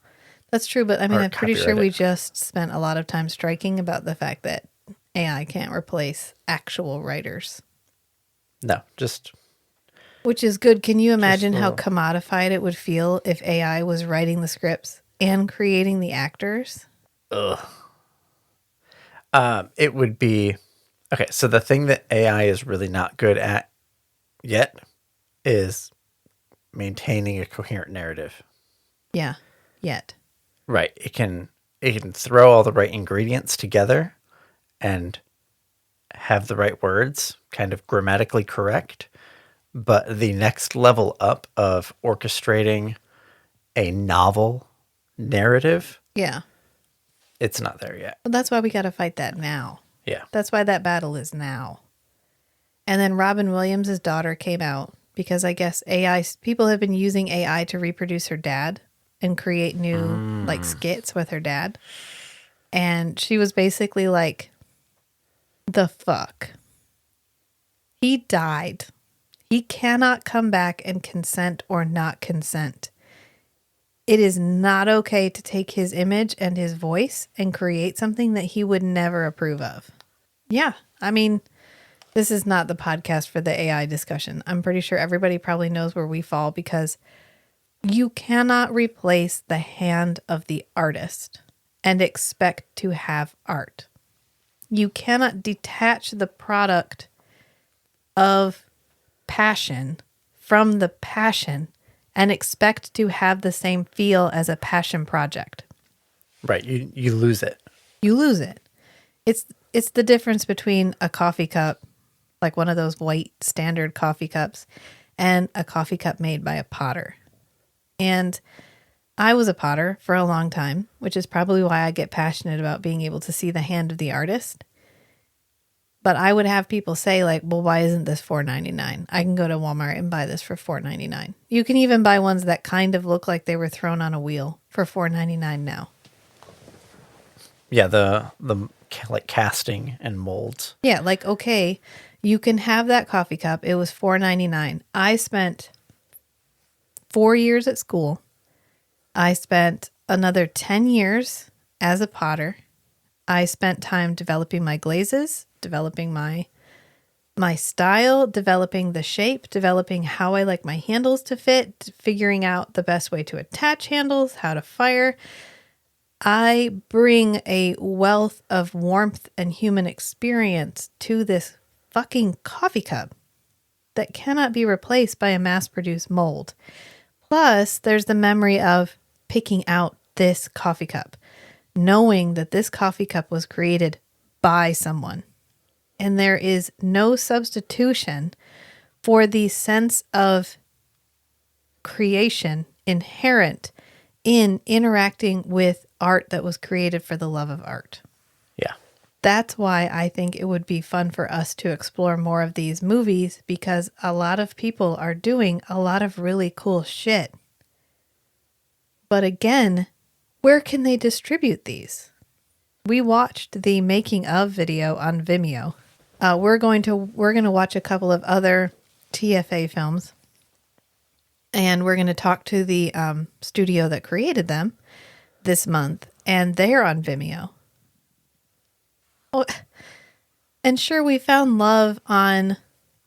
Speaker 1: that's true. But I mean,
Speaker 2: Or
Speaker 1: I'm pretty sure
Speaker 2: copyright
Speaker 1: we
Speaker 2: it.
Speaker 1: just spent a lot of time striking about the fact that AI can't replace actual writers,
Speaker 2: No, just
Speaker 1: which is good. Can you imagine how
Speaker 2: little.
Speaker 1: commodified it would feel if AI was writing the scripts and creating the actors?
Speaker 2: it would be okay. So the thing that AI is really not good at yet is maintaining a coherent narrative.
Speaker 1: Yeah, yet.
Speaker 2: Right. It can throw all the right ingredients together and have the right words, kind of grammatically correct. But the next level up of orchestrating a novel narrative,
Speaker 1: Yeah.
Speaker 2: it's not there yet.
Speaker 1: Well, that's why we got to fight that now.
Speaker 2: Yeah.
Speaker 1: That's why that battle is now. And then Robin Williams' daughter came out because I guess people have been using AI to reproduce her dad and create new like skits with her dad. And she was basically like, the fuck? He died. He cannot come back and consent or not consent. It is not okay to take his image and his voice and create something that he would never approve of. Yeah. I mean, this is not the podcast for the AI discussion. I'm pretty sure everybody probably knows where we fall because you cannot replace the hand of the artist and expect to have art. You cannot detach the product of passion from the passion and expect to have the same feel as a passion project.
Speaker 2: Right. You lose it.
Speaker 1: You lose it. It's the difference between a coffee cup, like one of those white standard coffee cups, and a coffee cup made by a potter. And I was a potter for a long time, which is probably why I get passionate about being able to see the hand of the artist. But I would have people say, like, well, why isn't this $4.99? I can go to Walmart and buy this for $4.99. You can even buy ones that kind of look like they were thrown on a wheel for $4.99 now.
Speaker 2: Yeah, the like casting and molds.
Speaker 1: Yeah, like, okay, you can have that coffee cup. It was $4.99. I spent 4 years at school. I spent another 10 years as a potter. I spent time developing my glazes, developing my style, developing the shape, developing how I like my handles to fit, figuring out the best way to attach handles, how to fire. I bring a wealth of warmth and human experience to this fucking coffee cup that cannot be replaced by a mass-produced mold. Plus, there's the memory of picking out this coffee cup, knowing that this coffee cup was created by someone. And there is no substitution for the sense of creation inherent in interacting with art that was created for the love of art.
Speaker 2: Yeah.
Speaker 1: That's why I think it would be fun for us to explore more of these movies, because a lot of people are doing a lot of really cool shit. But again, where can they distribute these? We watched the making of video on Vimeo. We're going to watch a couple of other TFA films, and we're going to talk to the studio that created them this month, and they're on Vimeo. Oh, and sure, we found love on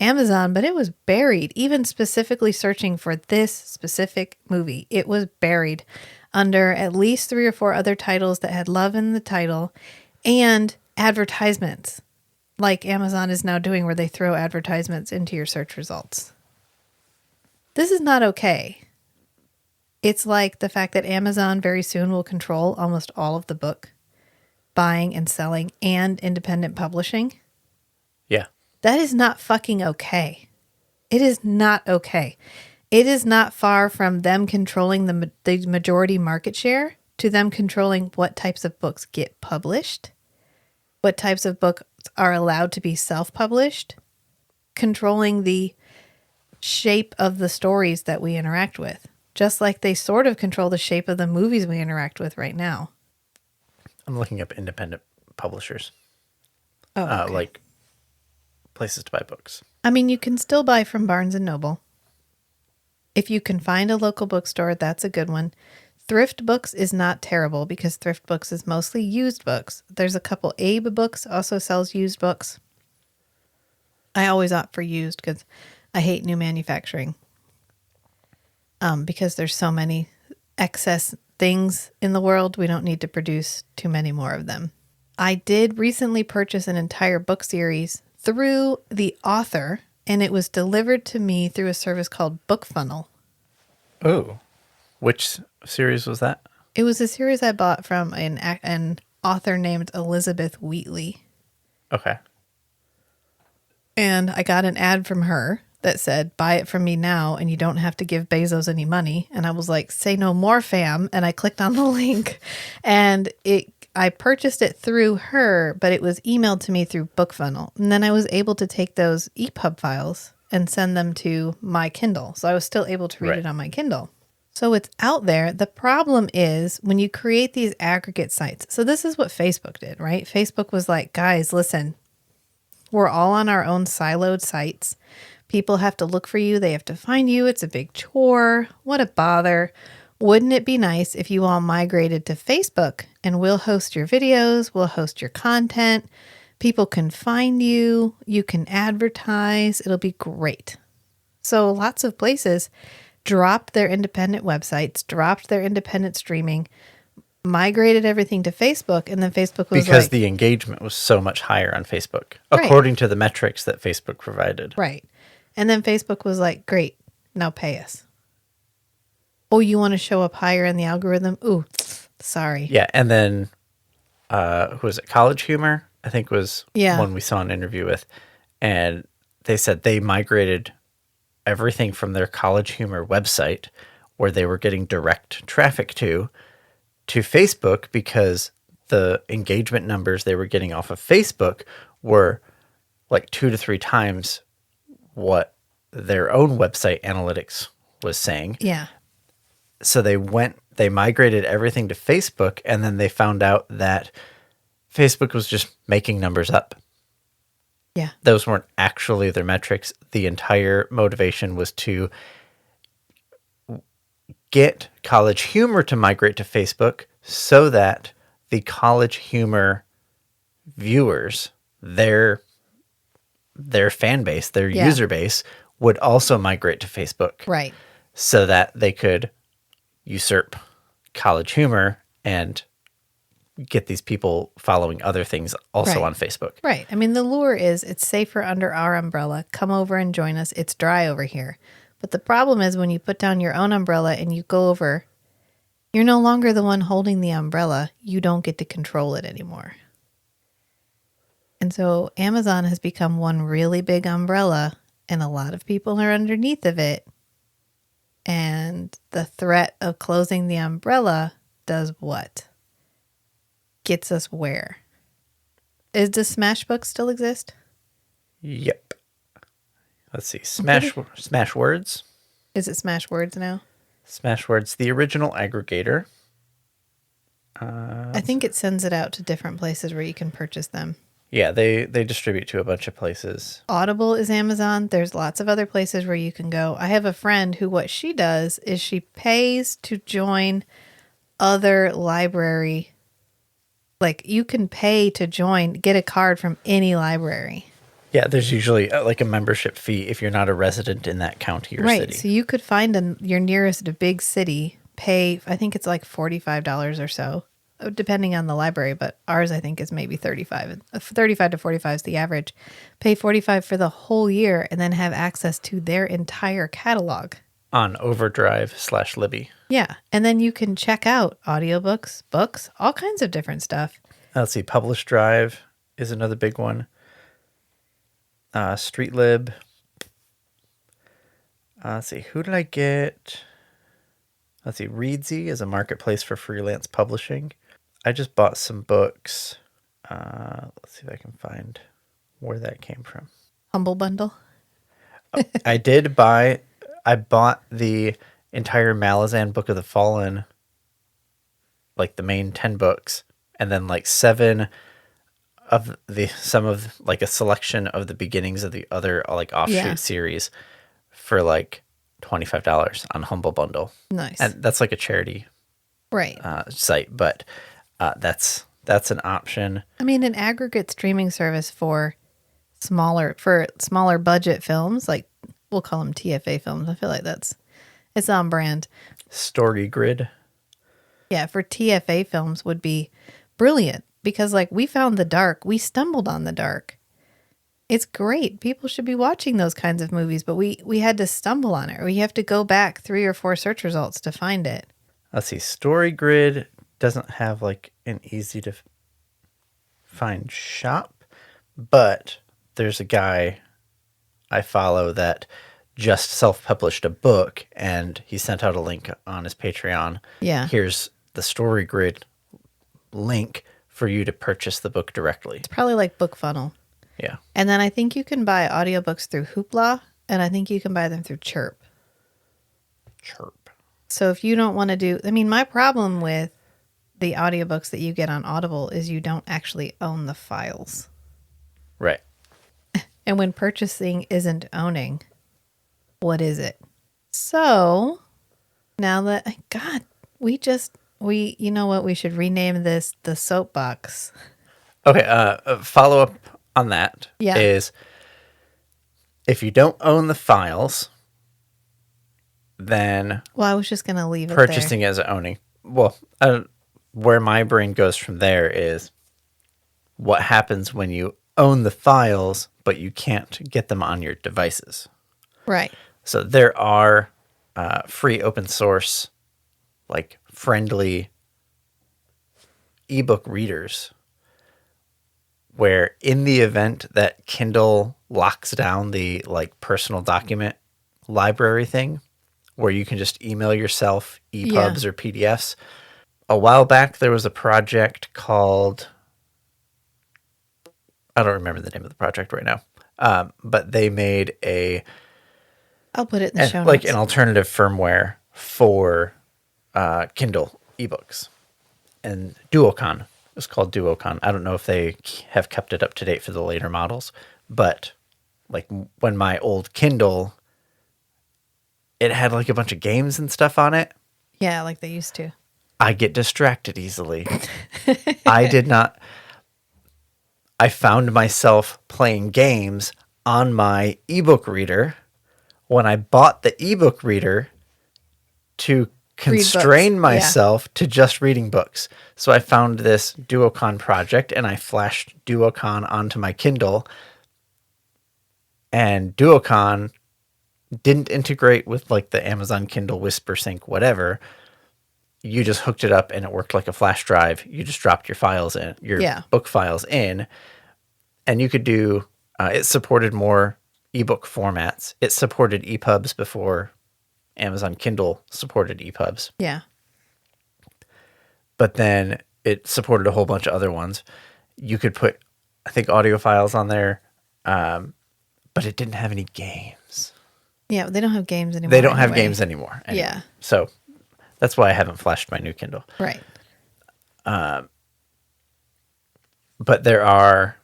Speaker 1: Amazon, but it was buried. Even specifically searching for this specific movie, it was buried under at least 3 or 4 other titles that had love in the title and advertisements, like Amazon is now doing, where they throw advertisements into your search results. This is not okay. It's like the fact that Amazon very soon will control almost all of the book buying and selling and independent publishing.
Speaker 2: Yeah.
Speaker 1: That is not fucking okay. It is not okay. It is not far from them controlling the majority market share to them controlling what types of books get published, what types of books are allowed to be self-published, controlling the shape of the stories that we interact with, just like they sort of control the shape of the movies we interact with right now.
Speaker 2: I'm looking up independent publishers.
Speaker 1: Oh, okay.
Speaker 2: Like places to buy books.
Speaker 1: I mean, you can still buy from Barnes & Noble. If you can find a local bookstore, that's a good one. Thrift Books is not terrible because Thrift Books is mostly used books. There's a couple. Abe Books also sells used books. I always opt for used because I hate new manufacturing. Because there's so many excess things in the world, we don't need to produce too many more of them. I did recently purchase an entire book series through the author, and it was delivered to me through a service called BookFunnel.
Speaker 2: Oh, which series was that?
Speaker 1: It was a series I bought from an author named Elizabeth Wheatley.
Speaker 2: Okay.
Speaker 1: And I got an ad from her that said, buy it from me now and you don't have to give Bezos any money. And I was like, say no more, fam. And I clicked on the link and I purchased it through her, but it was emailed to me through BookFunnel. And then I was able to take those EPUB files and send them to my Kindle. So I was still able to read it on my Kindle. So it's out there. The problem is when you create these aggregate sites. So this is what Facebook did, right? Facebook was like, guys, listen, we're all on our own siloed sites. People have to look for you. They have to find you. It's a big chore. What a bother. Wouldn't it be nice if you all migrated to Facebook and we'll host your videos, we'll host your content. People can find you. You can advertise. It'll be great. So lots of places dropped their independent websites, dropped their independent streaming, migrated everything to Facebook, and then Facebook was
Speaker 2: because
Speaker 1: like,
Speaker 2: the engagement was so much higher on Facebook, according to the metrics that Facebook provided.
Speaker 1: Right. And then Facebook was like, great, now pay us. Oh, you want to show up higher in the algorithm? Ooh, sorry.
Speaker 2: Yeah, and then who was it? College Humor, I think was one we saw an interview with. And they said they migrated everything from their College Humor website, where they were getting direct traffic to Facebook, because the engagement numbers they were getting off of Facebook were like 2 to 3 times what their own website analytics was saying.
Speaker 1: Yeah.
Speaker 2: So they migrated everything to Facebook, and then they found out that Facebook was just making numbers up.
Speaker 1: Yeah.
Speaker 2: Those weren't actually their metrics. The entire motivation was to get College Humor to migrate to Facebook so that the College Humor viewers, their fan base, their
Speaker 1: Yeah.
Speaker 2: user base, would also migrate to Facebook.
Speaker 1: Right.
Speaker 2: So that they could usurp College Humor and get these people following other things also
Speaker 1: Right.
Speaker 2: on Facebook.
Speaker 1: Right. I mean, the lure is it's safer under our umbrella. Come over and join us. It's dry over here. But the problem is when you put down your own umbrella and you go over, you're no longer the one holding the umbrella. You don't get to control it anymore. And so Amazon has become one really big umbrella, and a lot of people are underneath of it. And the threat of closing the umbrella does what? Gets us where? Does Smashbook still exist?
Speaker 2: Yep. Let's see. Smash Words.
Speaker 1: Is it Smash Words now?
Speaker 2: Smash Words, the original aggregator.
Speaker 1: I think it sends it out to different places where you can purchase them.
Speaker 2: Yeah, they distribute to a bunch of places.
Speaker 1: Audible is Amazon. There's lots of other places where you can go. I have a friend who what she does is she pays to join other library. Like you can pay to get a card from any library.
Speaker 2: Yeah, there's usually like a membership fee if you're not a resident in that county or city.
Speaker 1: Right. So you could find your nearest big city, pay, I think it's like $45 or so, depending on the library, but ours I think is maybe 35 to 45 is the average. Pay 45 for the whole year and then have access to their entire catalog
Speaker 2: On Overdrive/Libby.
Speaker 1: Yeah, and then you can check out audiobooks, books, all kinds of different stuff.
Speaker 2: Let's see, Publish Drive is another big one. Streetlib. Let's see, who did I get? Let's see, Readsy is a marketplace for freelance publishing. I just bought some books. Let's see if I can find where that came from.
Speaker 1: Humble Bundle.
Speaker 2: I bought the entire Malazan Book of the Fallen, like the main 10 books, and then like some of like a selection of the beginnings of the other like offshoot series for like $25 on Humble Bundle.
Speaker 1: Nice.
Speaker 2: And that's like a charity
Speaker 1: Right.
Speaker 2: site, but that's an option.
Speaker 1: I mean, an aggregate streaming service for smaller budget films, like we'll call them TFA films. I feel like it's on brand.
Speaker 2: Story Grid.
Speaker 1: Yeah, for TFA films would be brilliant because like we found The Dark, we stumbled on The Dark. It's great. People should be watching those kinds of movies, but we had to stumble on it. Or we have to go back 3 or 4 search results to find it.
Speaker 2: Let's see. Story Grid doesn't have like an easy to find shop, but there's a guy I follow that just self-published a book, and he sent out a link on his Patreon.
Speaker 1: Yeah.
Speaker 2: Here's the Story Grid link for you to purchase the book directly.
Speaker 1: It's probably like BookFunnel.
Speaker 2: Yeah.
Speaker 1: And then I think you can buy audiobooks through Hoopla, and I think you can buy them through Chirp. So if you don't want to do, I mean, my problem with the audiobooks that you get on Audible is you don't actually own the files.
Speaker 2: Right.
Speaker 1: And when purchasing isn't owning, what is it? So now that, God, you know what? We should rename this the Soapbox.
Speaker 2: Okay. Follow up on that is if you don't own the files, then
Speaker 1: well, I was just going to leave it
Speaker 2: purchasing
Speaker 1: there.
Speaker 2: as owning. Well, where my brain goes from there is what happens when you own the files, but you can't get them on your devices.
Speaker 1: Right.
Speaker 2: So there are free open source, like friendly ebook readers where in the event that Kindle locks down the like personal document library thing, where you can just email yourself
Speaker 1: Yeah.
Speaker 2: EPUBs or PDFs. A while back, there was a project called, I don't remember the name of the project right now, but they made
Speaker 1: I'll put it in the show
Speaker 2: like an
Speaker 1: notes.
Speaker 2: alternative firmware for Kindle ebooks. And Duocon. It's called Duocon. I don't know if they have kept it up to date for the later models, but like when my old Kindle, it had like a bunch of games and stuff on it.
Speaker 1: Yeah, like they used to.
Speaker 2: I get distracted easily. I did not. I found myself playing games on my ebook reader when I bought the ebook reader to
Speaker 1: Read books.
Speaker 2: constrain
Speaker 1: Yeah.
Speaker 2: myself to just reading books. So I found this Duocon project and I flashed Duocon onto my Kindle. And Duocon didn't integrate with like the Amazon Kindle Whisper Sync, whatever. You just hooked it up and it worked like a flash drive. You just dropped your files in, your
Speaker 1: Yeah.
Speaker 2: book files in, and you could do, it supported more ebook formats. It supported EPUBs before Amazon Kindle supported EPUBs.
Speaker 1: Yeah.
Speaker 2: But then it supported a whole bunch of other ones. You could put, I think, audio files on there, but it didn't have any games.
Speaker 1: Yeah. They don't have games anymore.
Speaker 2: They don't have
Speaker 1: anyway.
Speaker 2: games anymore.
Speaker 1: Yeah.
Speaker 2: So that's why I haven't flashed my new Kindle.
Speaker 1: Right.
Speaker 2: But there are,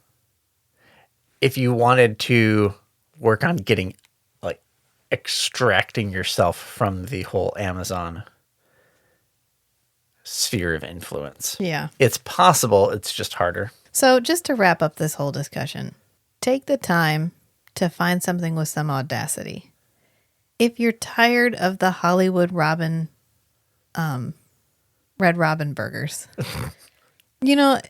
Speaker 2: if you wanted to work on getting, like, extracting yourself from the whole Amazon sphere of influence.
Speaker 1: Yeah.
Speaker 2: It's possible, it's just harder.
Speaker 1: So just to wrap up this whole discussion, take the time to find something with some audacity. If you're tired of the Hollywood Robin, Red Robin burgers, you know,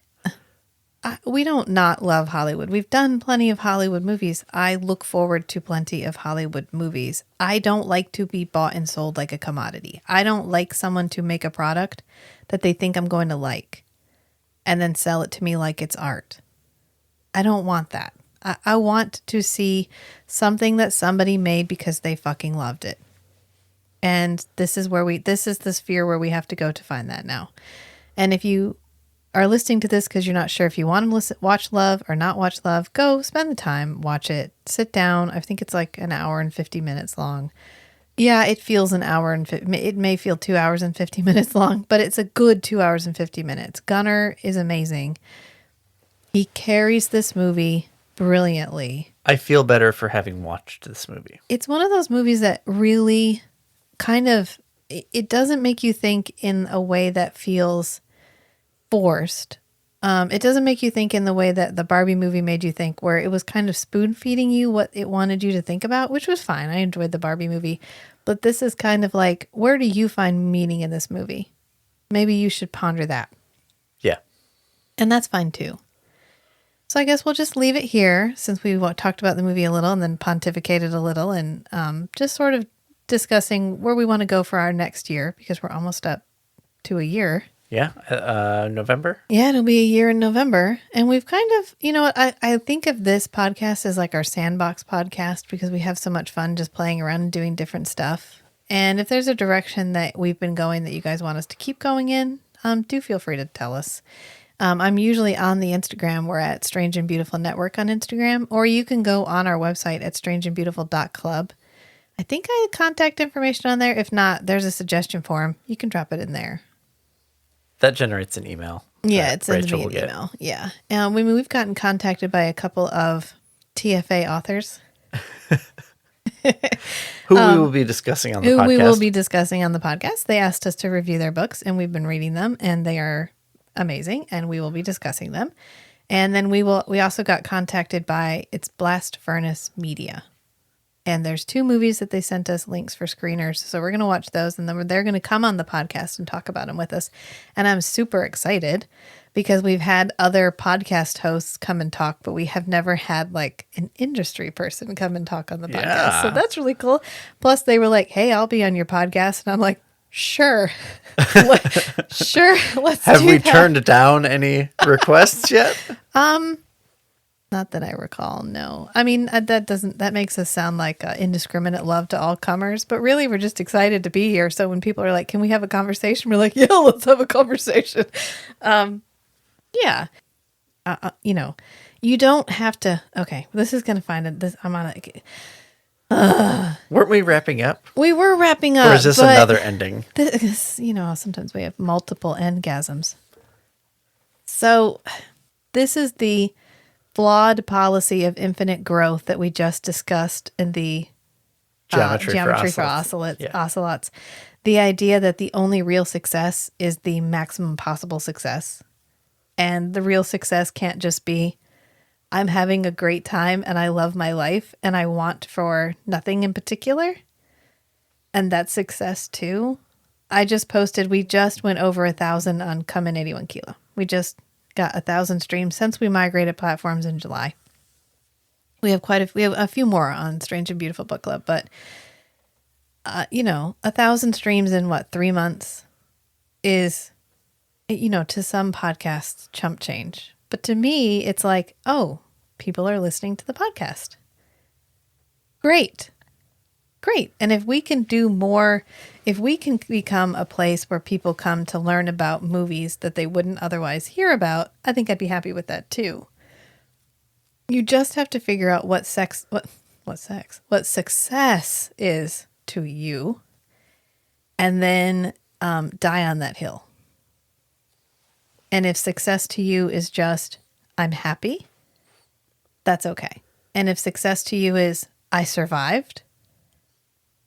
Speaker 1: we don't not love Hollywood. We've done plenty of Hollywood movies. I look forward to plenty of Hollywood movies. I don't like to be bought and sold like a commodity. I don't like someone to make a product that they think I'm going to like and then sell it to me like it's art. I don't want that. I want to see something that somebody made because they fucking loved it. And this is the sphere where we have to go to find that now. And if you are listening to this because you're not sure if you want to watch Love or not watch Love, go spend the time, watch it, sit down. I think it's like an hour and 50 minutes long. Yeah, it feels an hour and it may feel 2 hours and 50 minutes long, but it's a good 2 hours and 50 minutes. Gunnar is amazing. He carries this movie brilliantly.
Speaker 2: I feel better for having watched this movie.
Speaker 1: It's one of those movies that really kind of, it doesn't make you think in a way that feels forced. It doesn't make you think in the way that the Barbie movie made you think, where it was kind of spoon feeding you what it wanted you to think about, which was fine. I enjoyed the Barbie movie, but this is kind of like, where do you find meaning in this movie? Maybe you should ponder that.
Speaker 2: Yeah.
Speaker 1: And that's fine too. So I guess we'll just leave it here since we talked about the movie a little and then pontificated a little and just sort of discussing where we want to go for our next year because we're almost up to a year.
Speaker 2: Yeah. November?
Speaker 1: Yeah, it'll be a year in November. And we've kind of, you know what, I think of this podcast as like our sandbox podcast because we have so much fun just playing around and doing different stuff. And if there's a direction that we've been going that you guys want us to keep going in, do feel free to tell us. I'm usually on the Instagram. We're at Strange and Beautiful Network on Instagram, or you can go on our website at strangeandbeautiful.club. I think I had contact information on there. If not, there's a suggestion form. You can drop it in there.
Speaker 2: That generates an email.
Speaker 1: Yeah, it's in
Speaker 2: Rachel
Speaker 1: the
Speaker 2: will get.
Speaker 1: email. Yeah. We've gotten contacted by a couple of TFA authors.
Speaker 2: Who we will be discussing on the podcast.
Speaker 1: Who we will be discussing on the podcast. They asked us to review their books, and we've been reading them, and they are amazing, and we will be discussing them. And then we also got contacted by it's Blast Furnace Media. And there's 2 movies that they sent us links for screeners. So we're going to watch those and then they're going to come on the podcast and talk about them with us. And I'm super excited because we've had other podcast hosts come and talk, but we have never had like an industry person come and talk on the podcast.
Speaker 2: Yeah.
Speaker 1: So that's really cool. Plus they were like, hey, I'll be on your podcast. And I'm like, sure. Sure. Let's
Speaker 2: Have
Speaker 1: do
Speaker 2: we
Speaker 1: that.
Speaker 2: turned down any requests yet?
Speaker 1: Not that I recall, no. I mean, that makes us sound like indiscriminate love to all comers, but really we're just excited to be here. So when people are like, can we have a conversation? We're like, yeah, let's have a conversation. Yeah. You know, you don't have to, okay, this is going to find it. This, I'm on
Speaker 2: Weren't we wrapping up?
Speaker 1: we were wrapping up.
Speaker 2: Or is this
Speaker 1: but
Speaker 2: another ending?
Speaker 1: this, sometimes we have multiple endgasms. So this is the flawed policy of infinite growth that we just discussed in the
Speaker 2: Geometry
Speaker 1: for
Speaker 2: Ocelots. Yeah.
Speaker 1: ocelots. The idea that the only real success is the maximum possible success. And the real success can't just be, I'm having a great time and I love my life and I want for nothing in particular. And that's success too. I just posted, we just went over 1,000 on Come in 81 Kilo. We just got 1,000 streams since we migrated platforms in July. We have a few more on Strange and Beautiful Book Club, but 1,000 streams in 3 months is, to some podcasts chump change. But to me, it's like, oh, people are listening to the podcast. Great. And if we can do more, if we can become a place where people come to learn about movies that they wouldn't otherwise hear about, I think I'd be happy with that too. You just have to figure out what success is to you, and then die on that hill. And if success to you is just, I'm happy, that's okay. And if success to you is, I survived,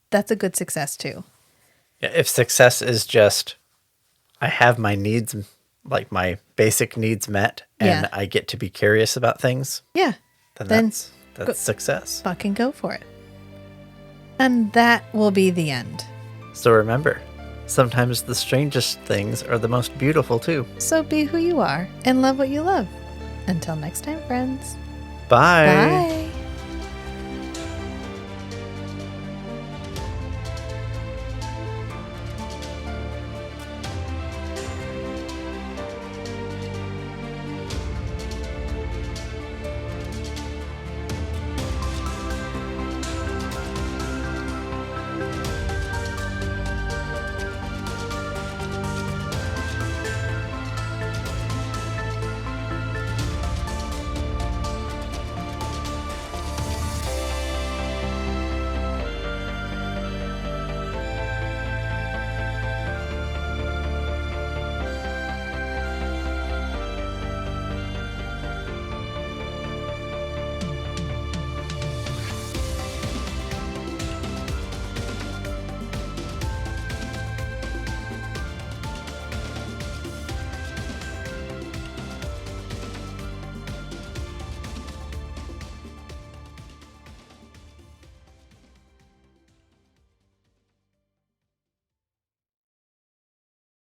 Speaker 1: that's a good success too.
Speaker 2: Yeah, if success is just, I have my needs, like my basic needs met, and I get to be curious about things.
Speaker 1: Yeah.
Speaker 2: Then that's success.
Speaker 1: Fucking go for it. And that will be the end.
Speaker 2: So remember, sometimes the strangest things are the most beautiful too.
Speaker 1: So be who you are and love what you love. Until next time, friends.
Speaker 2: Bye.
Speaker 1: Bye.